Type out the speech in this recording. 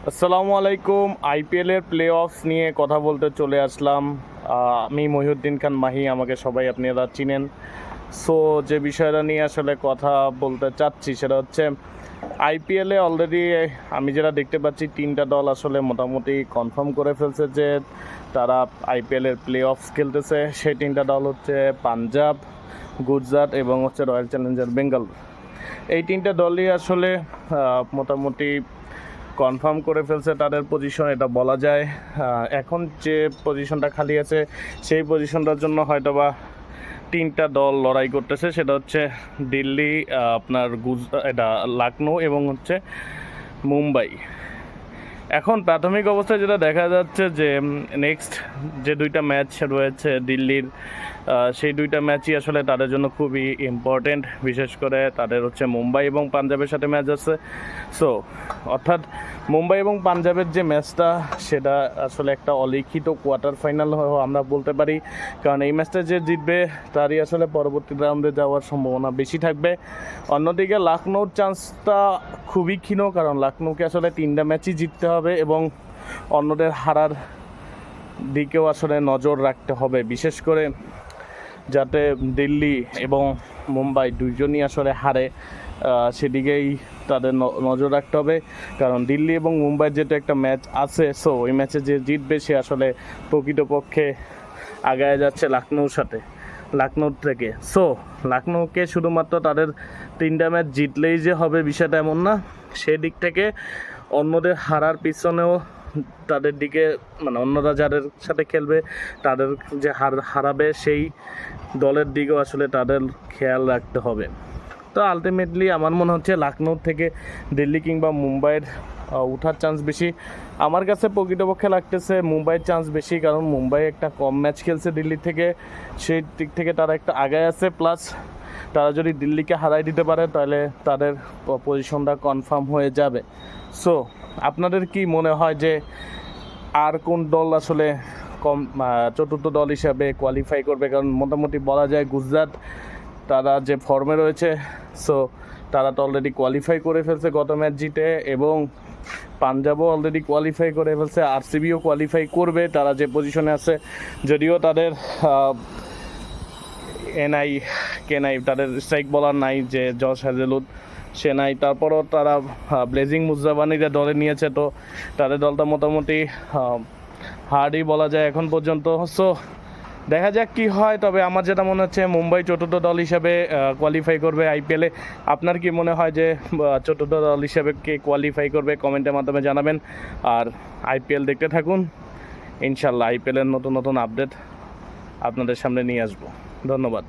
আসসালামু আলাইকুম। আইপিএলের প্লে অফস নিয়ে কথা বলতে চলে আসলাম। আমি মহিউদ্দিন খান মাহি, আমাকে সবাই আপনারা চিনেন। সো যে বিষয়টা নিয়ে আসলে কথা বলতে চাচ্ছি সেটা হচ্ছে আইপিএলে অলরেডি আমি যেটা দেখতে পাচ্ছি তিনটা দল আসলে মোটামুটি কনফার্ম করে ফেলছে যে তারা আইপিএলের প্লে অফস খেলতেছে। সেই তিনটা দল হচ্ছে পাঞ্জাব, গুজরাট এবং হচ্ছে রয়্যাল চ্যালেঞ্জার বেঙ্গালুরু। এই তিনটা দলই আসলে মোটামুটি কনফার্ম করে ফেলছে তাদের পজিশন, এটা বলা যায়। এখন যে পজিশনটা খালি আছে সেই পজিশনটার জন্য হয়তোবা তিনটা দল লড়াই করতেছে, সেটা হচ্ছে দিল্লি, আপনার এটা লখনৌ এবং হচ্ছে মুম্বাই। এখন প্রাথমিক অবস্থায় যেটা দেখা যাচ্ছে যে নেক্সট যে দুইটা ম্যাচ রয়েছে দিল্লির, সেই দুইটা ম্যাচই আসলে তাদের জন্য খুবই ইম্পর্টেন্ট। বিশেষ করে তাদের হচ্ছে মুম্বাই এবং পাঞ্জাবের সাথে ম্যাচ আছে। সো অর্থাৎ মুম্বাই এবং পাঞ্জাবের যে ম্যাচটা সেটা আসলে একটা অলিখিত কোয়ার্টার ফাইনাল আমরা বলতে পারি, কারণ এই ম্যাচটা যে জিতবে তারই আসলে পরবর্তী রাউন্ডে যাওয়ার সম্ভাবনা বেশি থাকবে। অন্যদিকে লখনৌর চান্সটা খুবই ক্ষীণ, কারণ লখনৌকে আসলে তিনটা ম্যাচই জিততে হবে এবং অন্যদের হারার দিকেও আসলে নজর রাখতে হবে, বিশেষ করে যাতে দিল্লি এবং মুম্বাই দুইজনই আসলে হারে সেদিকেই তাদের নজর রাখতে হবে। কারণ দিল্লি এবং মুম্বাইয়ের যেটা একটা ম্যাচ আছে, সো ওই ম্যাচে যে জিতবে সে আসলে প্রকৃতপক্ষে আগায় যাচ্ছে লখনৌর থেকে। সো লখনৌকে শুধুমাত্র তাদের তিনটা ম্যাচ জিতলেই যে হবে বিষয়টা এমন না, সেদিক থেকে অন্যদের হারার পিছনেও তাদের দিকে, মানে অন্যরা যাদের সাথে খেলবে তাদের যে হারাবে সেই দলের দিকেও আসলে তাদের খেয়াল রাখতে হবে। তো আলটিমেটলি আমার মনে হচ্ছে লখনৌ থেকে দিল্লি কিংবা মুম্বাইয়ের ওঠার চান্স বেশি। আমার কাছে প্রকৃতপক্ষে লাগতেছে মুম্বাইয়ের চান্স বেশি, কারণ মুম্বাই একটা কম ম্যাচ খেলছে দিল্লি থেকে, সেই দিক থেকে তারা একটা আগায় আছে। প্লাস তারা যদি দিল্লিকে হারাই দিতে পারে তাহলে তাদের পজিশনটা কনফার্ম হয়ে যাবে। সো আপনাদের কি মনে হয় যে আর কোন দল আসলে চতুর্থ দল হিসাবে কোয়ালিফাই করবে? কারণ মোটামুটি বলা যায় গুজরাট তারা যে ফর্মে রয়েছে, সো তারা তো অলরেডি কোয়ালিফাই করে ফেলছে গত ম্যাচ জিতে, এবং পাঞ্জাবও অলরেডি কোয়ালিফাই করে ফেলছে, আরসিবিও কোয়ালিফাই করবে তারা যে পজিশনে আছে। যদিও তাদের তাদের স্ট্রাইক বলার নাই, যে জশ হ্যাজেলউড সে নাই, তারপরও তারা ব্লেজিং মুজরাবানিরা দলে নিয়েছে, তো তাদের দলটা মোটামুটি হার্ডই বলা যায় এখন পর্যন্ত। সো দেখা যাক কি হয়। তবে আমার যেটা মনে হচ্ছে মুম্বাই চতুর্থ দল হিসাবে কোয়ালিফাই করবে আইপিএলে। আপনার কি মনে হয় যে চতুর্থ দল হিসাবে কে কোয়ালিফাই করবে? কমেন্টের মাধ্যমে জানাবেন। আর আইপিএল দেখতে থাকুন, ইনশাল্লাহ আইপিএলের নতুন নতুন আপডেট আপনাদের সামনে নিয়ে আসবো। ধন্যবাদ।